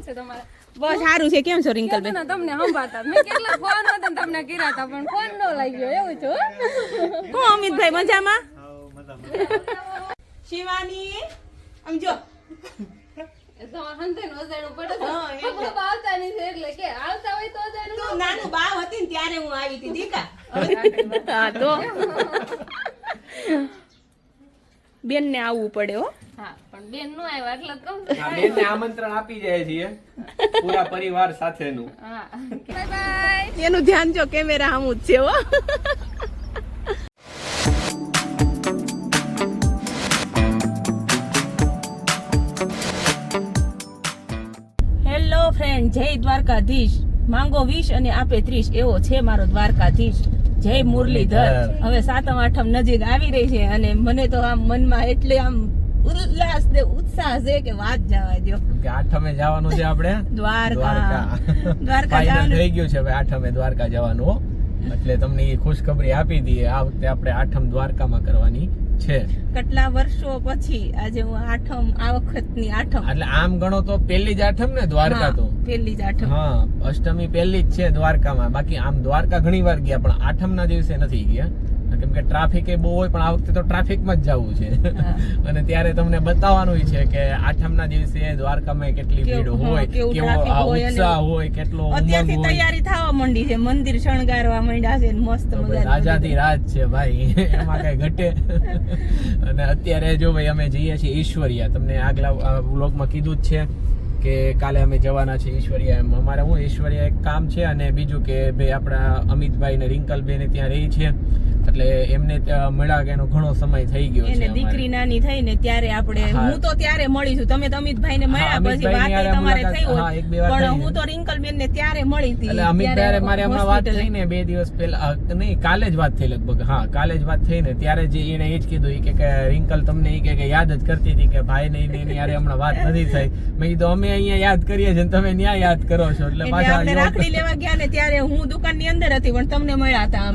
છે તમારે? બસ સારું છે. કેમ છો રિંકલ બેન? તમને સંભાળતા મેં કેટલા ફોન હતા ને તમને કર્યા હતા પણ ફોન ન લાગ્યો એવું છે. હું અમિતભાઈ મજામાં? શિવાની આમ જો નાનું બાવ હતી ને ત્યારે હું આવી હતી દીકા. હા તો બેન ને આવવું પડે હો. હા પણ બેન નો આવ્યા એટલે જ કહું. બેન ને આમંત્રણ આપી જાય છીએ પૂરા પરિવાર સાથેનું. હા બાય બાય. એનું ધ્યાન જો કેમેરા આમ જ છે હો. હેલો ફ્રેન્ડ, જય દ્વારકાધીશ. માંગો 20 અને આપે 30 એવો છે મારો દ્વારકાધીશ. જય મુરલીધર. હવે 7મ 8મ નજીક આવી રહી છે અને મને તો આમ મનમાં એટલે આમ ઉલ્લાસ ને ઉત્સાહ છે કે વાત જવા દો. કે 8મે જવાનું છે આપણે દ્વારકા ફાઇનલ થઈ ગયું છે. હવે 8મે દ્વારકા જવાનું હો. એટલે તમને એ ખુશખબરી આપી દઈએ. આ વખતે આપણે 8મ દ્વારકામાં કરવાની છે. કેટલા વર્ષો પછી આજે હું 8મ આ વખતની 8મ એટલે આમ ગણો તો પહેલી જ 8મ ને દ્વારકા તો. પહેલી જ 8મ. હા, અષ્ટમી પહેલી જ છે દ્વારકામાં. બાકી આમ દ્વારકા ઘણી વાર ગયા પણ 8મના દિવસે નથી ગયા. કેમ કે ટ્રાફિક એ બહુ હોય પણ આ વખતે તો ટ્રાફિકમાં જ જવું છે. અને ત્યારે તમને બતાવવાનું છે કે 8મના દિવસે દ્વારકામાં કેટલી ભીડ હોય, કેવો ઉત્સાહ હોય, કેટલો ઉમંગ અત્યારથી હોય. તૈયારી થવા માંડી છે. મંદિર શણગારવા માંડ્યા છે મસ્ત મજાની. રાજાથી રાજ છે ભાઈ, એમાં કઈ ઘટે. અને અત્યારે જો ભાઈ અમે જઈએ છીએ ઈશ્વરિયા. તમને આગલા વ્લોગમાં કીધું જ છે કે કાલે અમે જવાના છે ઈશ્વરિયા. એમ અમારે હું ઈશ્વરિયા એક કામ છે અને બીજું કે ભાઈ આપણા અમિતભાઈ ને રિંકલબેન ત્યાં રહી છે એટલે એમને મળ્યા કે એનો ઘણો સમય થઈ ગયો છે. એને દીકરી નાની થઈ ને ત્યારે આપણે હું તો ત્યારે મળીશું. તમે તો અમિતભાઈ ને મળ્યા પછી વાત તમારે થઈ હોય પણ હું તો રિંકલબેન ને ત્યારે મળી હતી. એટલે અમિતભાઈ મારે હમણાં વાત થઈ ને 2 દિવસ પહેલા, નહીં કાલે જ વાત થઈ લગભગ. હા કાલે જ વાત થઈ ને ત્યારે જ એને એ જ કીધું કે રિંકલ તમને એ કે યાદ જ કરતી હતી કે ભાઈ નહીં યાર હમણાં વાત નથી થઈ. મેં કીધું અમે અહીંયા યાદ કરીએ છીએ તમે ન્યા યાદ કરો છો એટલે પાછા રાખડી લેવા ગયા ને ત્યારે હું દુકાન ની અંદર હતી પણ તમને મળ્યા હતા.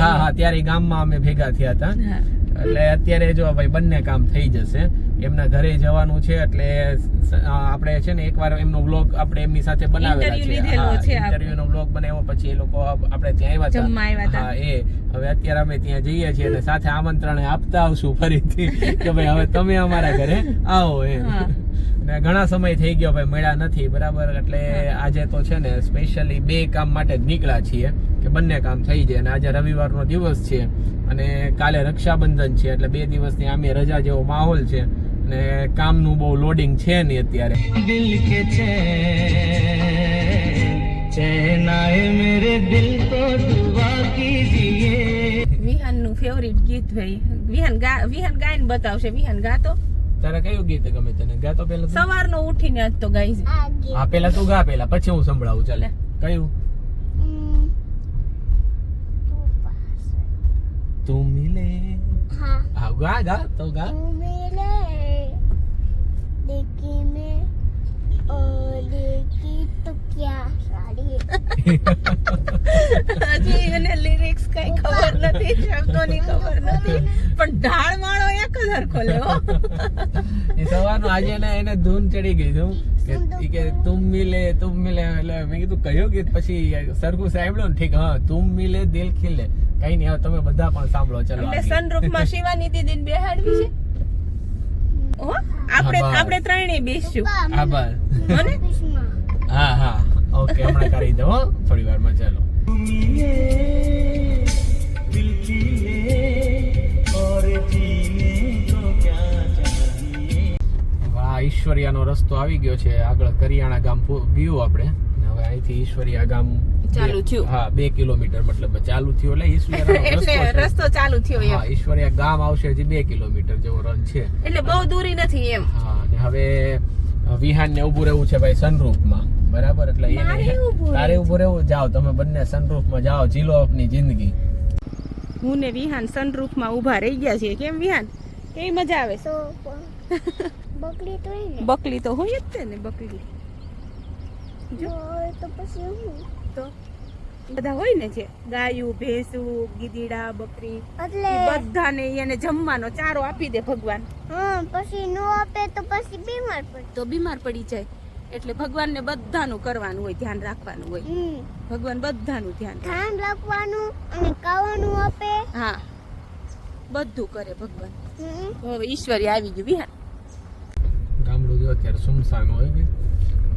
હા ત્યારે ગામમાં અમે ભેગા થયા હતા. એટલે અત્યારે જો ભાઈ બંને કામ થઈ જશે. એમના ઘરે જવાનું છે એટલે આપણે છે ને એકવાર એમનો વ્લોગ આપણે એમની સાથે બનાવેલા છે. ઇન્ટરવ્યુ નો વ્લોગ બનાવ્યો પછી એ લોકો આપણે ત્યાં આવ્યા હતા. હા એ હવે અત્યારે અમે ત્યાં જઈએ છીએ અને સાથે આમંત્રણ આપતા આવશું ફરીથી કે ભાઈ હવે તમે અમારા ઘરે આવો એમ. ને ઘણા સમય થઈ ગયો ભાઈ મળ્યા નથી બરાબર. એટલે આજે તો છે ને સ્પેશિયલી 2 કામ માટે જ નીકળ્યા છીએ કે બંને કામ થઈ જાય. અને આજે રવિવારનો દિવસ છે અને કાલે રક્ષાબંધન છે એટલે 2 દિવસની આમે રજા જેવો માહોલ છે અને કામનું બહુ લોડિંગ છે નહીં અત્યારે. દિલ કે ચૈન આએ મેરે દિલ કો દુઆ કીજીએ. વિહાન નું ફેવરિટ ગીત ભાઈ. વિહાન ગાયન બતાવશે. વિહાન ગાતો. તારે કયું ગીત ગમે તને? ગાતો પેલા સવારનો ઉઠીને આજ તો ગાઈ છે. હા પેલા તું ગા પેલા પછી હું સંભળાવું. ચાલે કયું? તું મિલે. હા ગા તો ગા. તું મિલે देखी मैं और देखी तो क्या साड़ी. હજી એને લિરિક્સ કઈ ખબર નથી, શબ્દોની ખબર નથી પણ ઢાળ માળો એક જ હરખો લેવો. એ સવારનો આજે એને ધૂન ચડી ગઈ છું કે તુમ મિલે એટલે મેં કીધું કયું ગીત પછી સરખું સાંભળ્યું ને ઠીક હા તુમ મિલે દિલ ખીલે. કઈ નહીં હવે તમે બધા પણ સાંભળો. ચલો એટલે સનરૂફ માં શિવાની દીદી બેહાડવી છે. આપણે ત્રણેય બેસશું. આભાર. મને હા ઓકે હમણાં કરી દો થોડી વારમાં. ચાલો ઈશ્વરિયાનો રસ્તો આવી ગયો છે. આગળ કરિયાણા ગામ ગયું આપણે. હવે અહીંથી ઈશ્વરિયા ગામ ચાલુ થયું. હા 2 કિલોમીટર મતલબ ચાલુ થયું એટલે ઈશ્વરિયા રસ્તો ચાલુ થયો. હા ઈશ્વરિયા ગામ આવશે હજી 2 કિલોમીટર જેવો રન છે એટલે બહુ દૂરી નથી એમ. હા અને હવે વિહાન ને ઉભું રહેવું છે ભાઈ સનરૂફમાં બરાબર. એટલે તારે ઉભું રહેવું. જાઓ તમે બંને સનરૂફમાં જાઓ. જીલો આપની જિંદગી. હું ને વિહાન સનરૂફમાં ઊભા રહી ગયા છીએ. કેમ વિહાન કેવી મજા આવે? तो बकरी तो ही नहीं. બકલી તો હોય જ તે ને. બકલી जो तो પછી હું તો બધા હોય ને છે. ગાયું ભેંસું ગીદીડા બકરી એટલે બધાને એને જમવાનો ચારો આપી દે ભગવાન. હા પછી નો આપે તો પછી બીમાર પડે. તો બીમાર પડી જાય. એટલે ભગવાનને બધાનું કરવાનું હોય, ધ્યાન રાખવાનું હોય. ભગવાન બધાનું ધ્યાન રાખે. ધ્યાન રાખવાનું અને ખાવાનું આપે. હા, બધું કરે ભગવાન. હમ. હવે ઈશ્વરી આવી ગયું વિહાન. ગામડું જો અત્યારે સુમસાન હોય ને,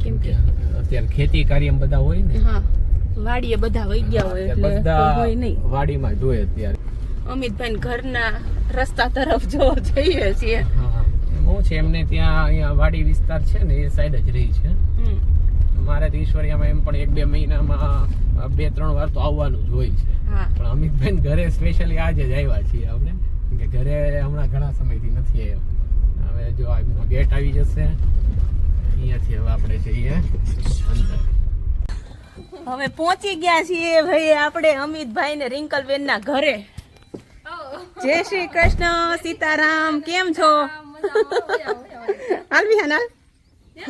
કેમ કે અત્યારે ખેતી કાર્ય બધા હોય ને, હા, વાડીએ બધા વહી ગયા હોય એટલે બધા કોઈ હોય નહીં. વાડીમાં જ હોય અત્યારે. અમિતભાઈ ઘરના રસ્તા તરફ જો જઈએ છીએ. હા, એમ છે એમને ત્યાં અહીંયા વાડી વિસ્તાર છે ને એ સાઈડ જ રહી છે. મારે તો ઈશ્વરિયામાં એમ પણ 1-2 મહિનામાં 2-3 વાર તો આવવાનું જ હોય છે. હા, પણ અમિતભાઈ ઘરે સ્પેશિયલી આજે જ આવ્યા છીએ આપણે, કે ઘરે હમણાં ઘણા સમયથી નથી આવ્યા. હવે જો આ ગેટ આવી જશે, અહીંયાથી હવે આપણે જઈએ અંદર. હવે પહોંચી ગયા છીએ ભાઈ આપણે અમિતભાઈ ને રિંકલબેન ના ઘરે. જય શ્રી કૃષ્ણ, સીતારામ, કેમ છો? હાલ વિહાન હાલ,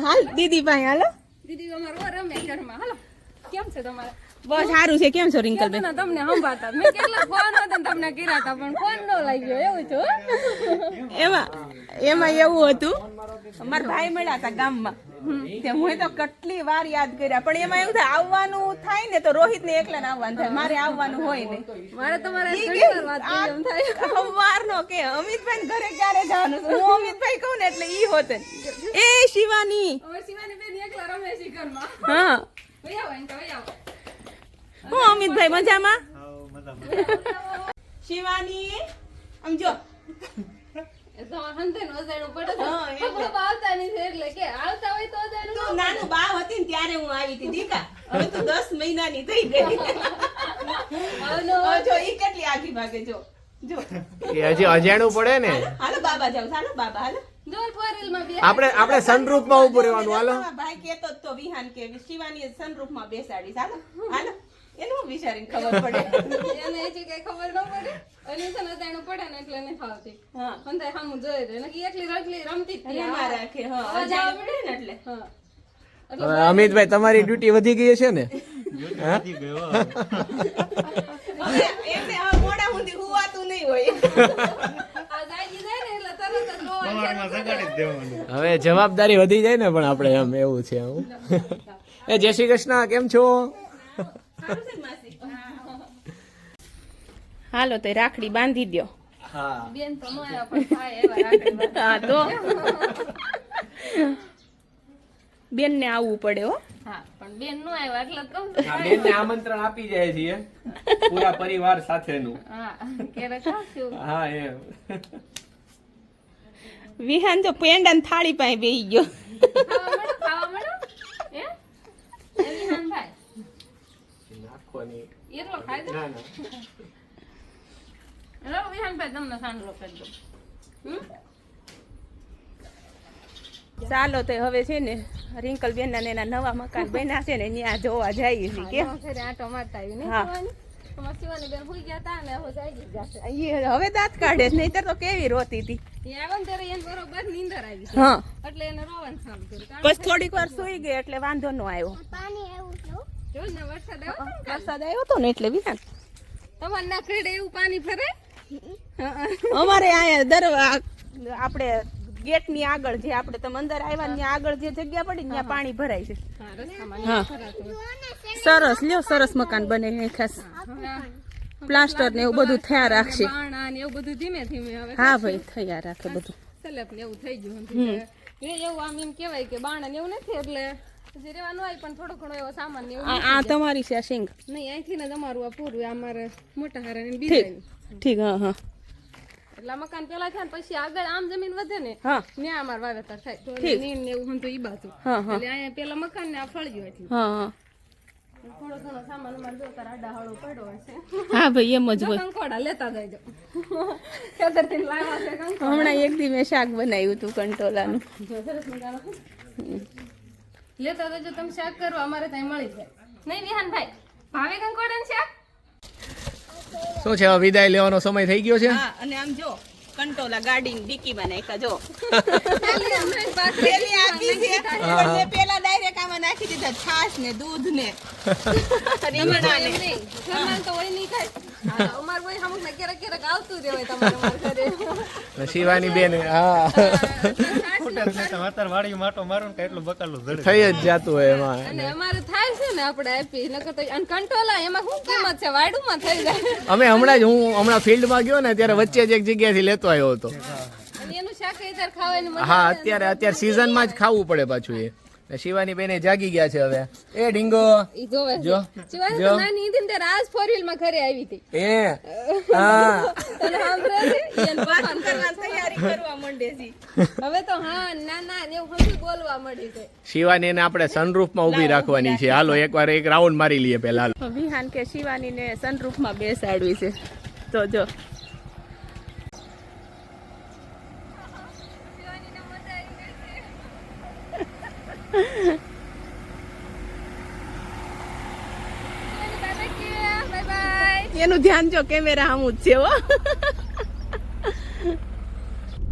હાલ દીદી ભાઈ હાલો. દીદી અમારું રમે ઘરમાં. હાલો, કેમ છે તમારે? બસ સારું છે. કેમ છો રિંકલબેન? ના, તમને સંભાળતા મેં કેટલા ફોન હતા ને તમને કર્યા હતા પણ ફોન ન લાગ્યો એવું છે. એમાં એવું હતું, અમારા ભાઈ મળ્યા હતા ગામમાં. તે હું તો કેટલી વાર યાદ કર્યા, પણ એમાં એવું થાય આવવાનું થાય ને તો રોહિત ને એકલા ને આવવાનું થાય, મારે આવવાનું હોય ને. મારે તમારે ઘણી વાર વાત કરી એમ થાય. સવારનો કે અમિતભાઈ ઘરે ક્યારે જવાનું છે? હું અમિતભાઈ કહું ને એટલે ઈ હોતે. એ શિવાની. હવે શિવાની બેન એકલા રમે છે ઘરમાં. હા, વહી આવો એમ તો વહી આવો. હું અમિતભાઈ મજામાં? શિવાની આમ જો. એ તો હંતે નો જાણવું પડે છે. હા, એટલે. ખબર આવતા નથી એટલે કે આવતા હોય તો જાણવું. તું નાનું બાવ હતી ને ત્યારે હું આવી હતી દીકા. હવે તું 10 મહિનાની થઈ ગઈ. હવે જો ઈ કેટલી આગી ભાગે જો. જો એ હજી અજાણું પડે ને. હાલો બાબા જાવ, હાલો બાબા હાલો. જોર ફોરેલ માં બે આપણે સનરૂફ માં ઉભું રહેવાનું. હાલો, તમારા ભાઈ કહેતો જ તો વિહાન કે શિવાની સનરૂફ માં બેસાડીશ. હાલો હાલો, એનું હું વિચારીને ખબર પડે. એને હજી કઈ ખબર ન પડે. અને છે ને જાણવું પડે ને એટલે નહીં ખાવતી. હા, હંતે સામું જોઈ રહે ને કે એકલી રગલી રમતી જ હતી. એમાં રાખે. હા, અવાજ જાવ આવે પડે ને એટલે. હા. હવે અમિતભાઈ તમારી ડ્યુટી વધી ગઈ છે ને? હવે એમને હવે મોડા સુધી હુવાતું નહીં હોય. આ જાગી જાય ને એટલે તરત જ રોવા. હવે જવાબદારી વધી જાય ને, પણ આપણે એમ એવું છે. એ જય શ્રી કૃષ્ણ, કેમ છો? સારું છે ને માસી? હાલો તો રાખડી બાંધી દ્યો. હા, બેન તો ન આવ્યા પણ થાય એવા રાખડી બાંધે. હા તો બેન ને આવવું પડે હો. હા, પણ બેન નો આવ્યા એટલે જ કહું છું. બેનને આમંત્રણ આપી જાય છીએ પૂરા પરિવાર સાથેનું. હા, ક્યારેક આવશું. હા, એમ. વિહાન જો પેંડા ને થાળી પાસે બેહી ગયો. ખાવા મળો હે એવી નાન ભાઈ નાખવાની. એટલો ખાઈ દે. ના, ના. લો વિહાન ભાઈ તમને સાંડલો કરી દો. ચાલો તો હવે છે ને રિંકલ બેન ના એના નવા મકાન બન્યા છે ને ત્યાં જોવા જઈએ છીએ. કે ઘરે આટો મારતા આવી નહીં હા. શિવાની? તમારે શિવાની બેન હુઈ ગયા તા ને હવે જાગી જ જશે. ઈ હવે દાંત કાઢે છે, નહીંતર તો કેવી રોતી હતી. એ આવ્યા ને ત્યારે એને બરોબર નીંદર આવી છે. હા, એટલે એને રોવાનું ચાલુ કર્યું. કારણ બસ થોડીક વાર સુઈ ગઈ એટલે વાંધો ન આવ્યો. પાણી એવું છે હો. કે જો ને વરસાદ આવ્યો હતો ને કાલે. વરસાદ આવ્યો હતો ને એટલે વિહાન તમારે ના ખેડે એવું પાણી ફરે. અમારે અહીંયા આપણે ગેટ ની આગળ જે આપણે તમે અંદર આવ્યા ને ત્યાં આગળ જે જગ્યા પડી ને ત્યાં પાણી ભરાય છે. હા, રસ્તામાં હા. ભરાતું હોય. સરસ લ્યો, સરસ મકાન બને ખાસ. હા. પ્લાસ્ટર ને એવું બધું થયા રાખશે. બાણા ને એવું બધું ધીમે ધીમે હવે હા ભાઈ થયા રાખે બધું. સલેપ ને એવું થઈ ગયું એવું આમ એમ કેવાય કે બાણા ને એવું નથી એટલે હજી રહેવાનું હોય પણ થોડો ઘણો એવો સામાન ને એવું આ તમારી છે આ સિંગ? નહીં અહીંથી ને જ અમારું આ પૂરું અમારે મોટા હારા ને બીજા ઠીક. હા હા એટલે આ મકાન પેલા થાય ને પછી આગળ આમ જમીન વધે ને હા ત્યાં અમાર વાવેતર થાય તો ઠીક. નીણ ને એવું હું તો ઈ બાજુ હા હા એટલે અહીંયા પેલા મકાન ને આ ફળ્યું એટલે હા હા થોડો ઘણો સામાન અમારે જો તાર આડા હળો પડ્યો હશે હા ભાઈ એમ જ હોય. કંકોડા લેતા જજો ખેતરથી લાવ્યા છે કંકોડા. હમણાં એક દી મેં શાક બનાવ્યું હતું કંટોલાનું. જો સરસ મજાનું લેતા જજો તમે શાક કરવા અમારે ત્યાં મળી જાય નહીં વિહાનભાઈ ભાવે કંકોડા શાક શું છે, હવે વિદાય લેવાનો સમય થઈ ગયો છે. હા અને આમ જો કંટોલા ગાડી ડીકીમાં નાખ્યા જો. ખાલી અમે પાછળ પેલી આપી છે પણ મેં પેલા ડાયરેક્ટ આમાં નાખી દીધા છાશ ને દૂધ ને રીંગણા ને. એમ નહીં ઘરમાં તો હોય નહીં ખાય હા, અમાર હોય અમુક ને ક્યારેક ક્યારેક આવતું જ હોય તમારે અમારા ઘરે શિવાની બેન. હા, છાશ અત્યારે વાડી માટો મારું કે એટલું બકાલું જડે થઈ જ જાતું હોય એમાં અને અમારે થાય છે ને આપણે આપી નકર તો અને કંટ્રોલ એમાં શું કિંમત છે વાડુમાં થઈ જાય અમે હમણાં ફિલ્ડમાં ગયો ને ત્યારે વચ્ચે જ એક જગ્યાએથી લેતો આવ્યો હતો. અને એનું શાક અત્યારે ખાવાની મજા હા અત્યારે સિઝનમાં જ ખાવું પડે પાછું એ શિવાની બેને જાગી ગયા છે હવે. એ ડીંગો ઈ જોવે છે. જો શિવાની તો નાની હતી ને ત્યારે આજ 4 માં ઘરે આવી હતી એ હા તને સાંભળે છે ઈ એને પપ્પાને કરવા તૈયારી કરવા માંડે છે. હવે તો હા ના ના ને એવું હજુ બોલવા મળી છે. શિવાની ને આપણે સનરૂફમાં ઊભી રાખવાની છે. હાલો એકવાર એક રાઉન્ડ મારી લઈએ પહેલા. વિહાન કે શિવાની ને સનરૂફમાં બેસાડવી છે. તો જો બાય બાય. એનું ધ્યાન જો કેમેરા સામું જ છે હો.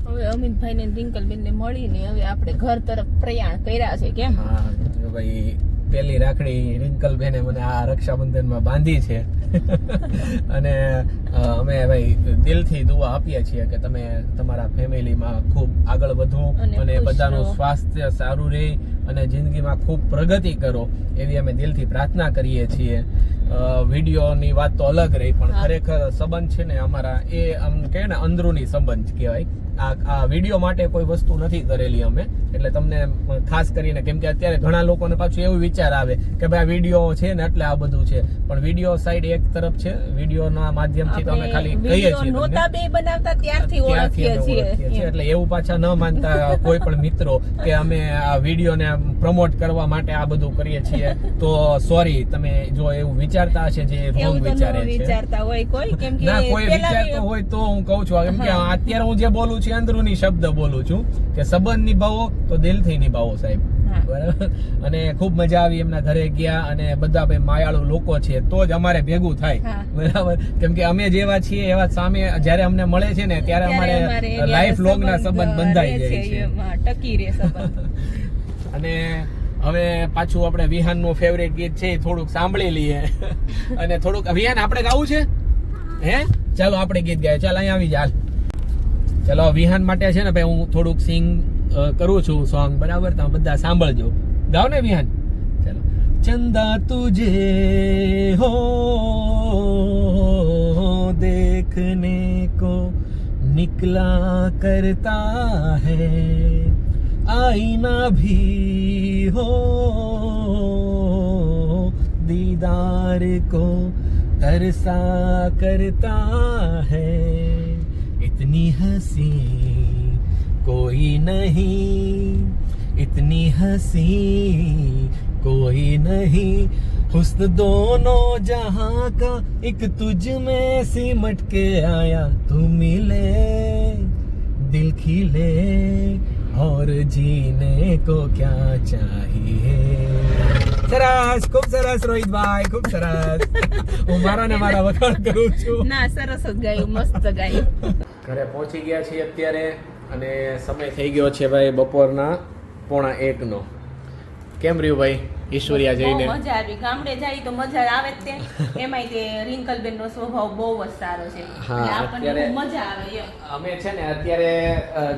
હવે અમિતભાઈ ને રિંકલબેન ને મળીને હવે આપણે ઘર તરફ પ્રયાણ કર્યા છે. કેમ હા જો ભાઈ પેલી રાખડી રિંકલબેને મને આ રક્ષાબંધનમાં બાંધી છે અને અમે ભાઈ દિલથી દુઆ આપીએ છીએ કે તમે તમારા ફેમિલીમાં ખૂબ આગળ વધો અને બધાનું સ્વાસ્થ્ય સારું રહે અને જિંદગીમાં ખૂબ પ્રગતિ કરો એવી અમે દિલથી પ્રાર્થના કરીએ છીએ. વિડીયોની વાત તો અલગ રહી પણ ખરેખર સંબંધ છે ને અમારા એ આમ કહે ને અંદરૂની સંબંધ કહેવાય. આ વિડીયો માટે કોઈ વસ્તુ નથી કરેલી અમે એટલે તમને ખાસ કરીને કેમ કે અત્યારે ઘણા લોકોને પાછું એવું વિચાર આવે કે ભાઈ આ વિડીયો છે ને એટલે આ બધું છે પણ વિડીયો સાઈડ એક તરફ છે. વિડીયોના માધ્યમથી તો અમે ખાલી કહીએ છીએ નોતા બે બનાવતા ત્યારથી ઓળખીએ છીએ એટલે એવું પાછા ન માનતા કોઈ પણ મિત્રો કે અમે આ વિડીયોને પ્રમોટ કરવા માટે આ બધું કરીએ છીએ તો સોરી તમે જો એવું વિચારતા હશે જે રોંગ વિચારે છે. વિચારતા હોય કોઈ કેમ કે ના કોઈ વિચારતો હોય તો હું કહું છું કેમ કે અત્યારે હું જે બોલું છું અંદરૂની શબ્દ બોલું છું કે સંબંધ નિભાવો તો દિલથી નિભાવો સાહેબ. બરાબર. અને ખૂબ મજા આવી એમના ઘરે ગયા અને બધા ભાઈ માયાળુ લોકો છે તો જ અમારે ભેગું થાય. બરાબર કેમ કે અમે જેવા છીએ એવા સામે જ્યારે અમને મળે છે ને ત્યારે અમારે લાઈફ લોંગ ના સંબંધ બંધાઈ જાય છે. ટકી રહે સંબંધ. અને હવે પાછું આપણે વિહાન નું ફેવરેટ ગીત છે થોડુંક સાંભળી લઈએ અને થોડુંક વિહાન આપણે ગાવું છે હે ચાલો આપણે ગીત ગાય. ચાલ અહીંયા આવી જા. ચલો વિહાન માટે છે ને ભાઈ હું થોડુંક સિંગ કરું છું સોંગ. બરાબર તમે બધા સાંભળજો. ગાઓ ને વિહાન. ચલો ચંદા તુજે હો देखने को निकला करता है आईना भी हो दीदार को तरसा करता है इतनी हंसी कोई नहीं इतनी हंसी कोई नहीं हुस्न दोनों जहां का एक तुझ में सिमट के आया तू मिले दिल खिले और जीने को क्या चाहिए. સરસ, ખૂબ સરસ રોહિતભાઈ, ખૂબ સરસ. હું મારા ને મારા વખાણ કરું છું. ના સરસ જ ગાયું, મસ્ત ગાયું. ઘરે પહોંચી ગયા છીએ અત્યારે અને સમય થઈ ગયો છે ભાઈ બપોરના 1:45 નો. કેમ રહ્યું ભાઈ ઈશ્વરિયા જઈને? બહુ મજા આવી. ગામડે જાય તો મજા આવે જ તે. એમાંય તે રિંકલબેન નો સ્વભાવ બહુ જ સારો છે. હા, એટલે આપણને અત્યારે બહુ મજા આવે એમ. અમે છે ને અત્યારે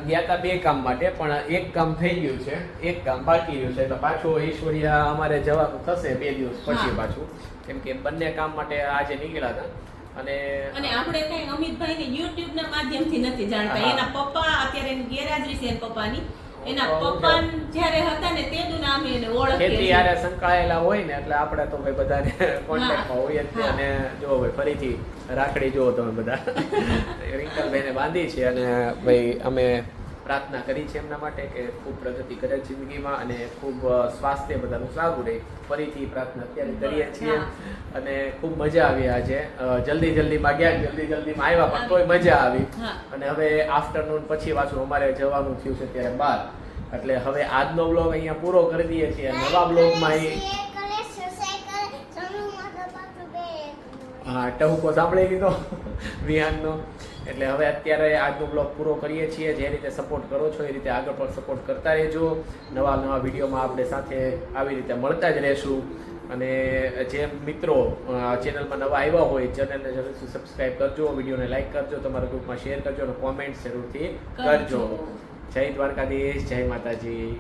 ગયા હતા 2 કામ માટે પણ એક કામ થઈ ગયું છે, એક કામ બાકી રહ્યું છે. એટલે પાછું ઈશ્વરિયા અમારે જવાનું થશે 2 દિવસ પછી પાછું, કેમ કે બંને કામ માટે આજે નીકળ્યા હતા. અને આપણે કઈ અમિતભાઈ ને યુટ્યુબ ના માધ્યમથી નથી જાણતા. એના પપ્પા અત્યારે એની ગેરહાજરી છે એના પપ્પાની. એના પપ્પા જ્યારે હતા ને તેનું નામ એને ઓળખીએ ખેતી યારે સંકળાયેલા હોય ને એટલે આપણે તો ભાઈ બધાને કોન્ટેક્ટમાં હોઈએ જ. અને જો ભાઈ ફરીથી રાખડી જુઓ તમે બધા રિંકલબેને બાંધી છે અને ભાઈ અમે પ્રાર્થના કરી છે એમના માટે કે ખૂબ પ્રગતિ કરે જિંદગીમાં અને ખૂબ સ્વાસ્થ્ય બધાનું સારું રહે. ફરીથી પ્રાર્થના અત્યારે કરીએ છીએ અને ખૂબ મજા આવી આજે. જલ્દીમાં ગયા, જલ્દીમાં આવ્યા પણ તોય મજા આવી. અને હવે આફ્ટરનૂન પછી પાછું અમારે જવાનું થયું છે ત્યારે બહાર. એટલે હવે આજનો વ્લોગ અહીંયા પૂરો કરી દઈએ છીએ. નવા વ્લોગમાં હા ટહુકો સાંભળી લીધો વિહાનનો. એટલે હવે અત્યારે આજનો બ્લોગ પૂરો કરીએ છીએ. જે રીતે સપોર્ટ કરો છો એ રીતે આગળ પણ સપોર્ટ કરતા રહેજો. નવા વિડીયોમાં આપણે સાથે આવી રીતે મળતા જ રહેશું. અને જે મિત્રો ચેનલમાં નવા આવ્યા હોય ચેનલને જરૂરથી સબસ્ક્રાઈબ કરજો, વિડીયોને લાઈક કરજો, તમારા ગ્રુપમાં શેર કરજો અને કોમેન્ટ જરૂરથી કરજો. જય દ્વારકાધીશ, જય માતાજી.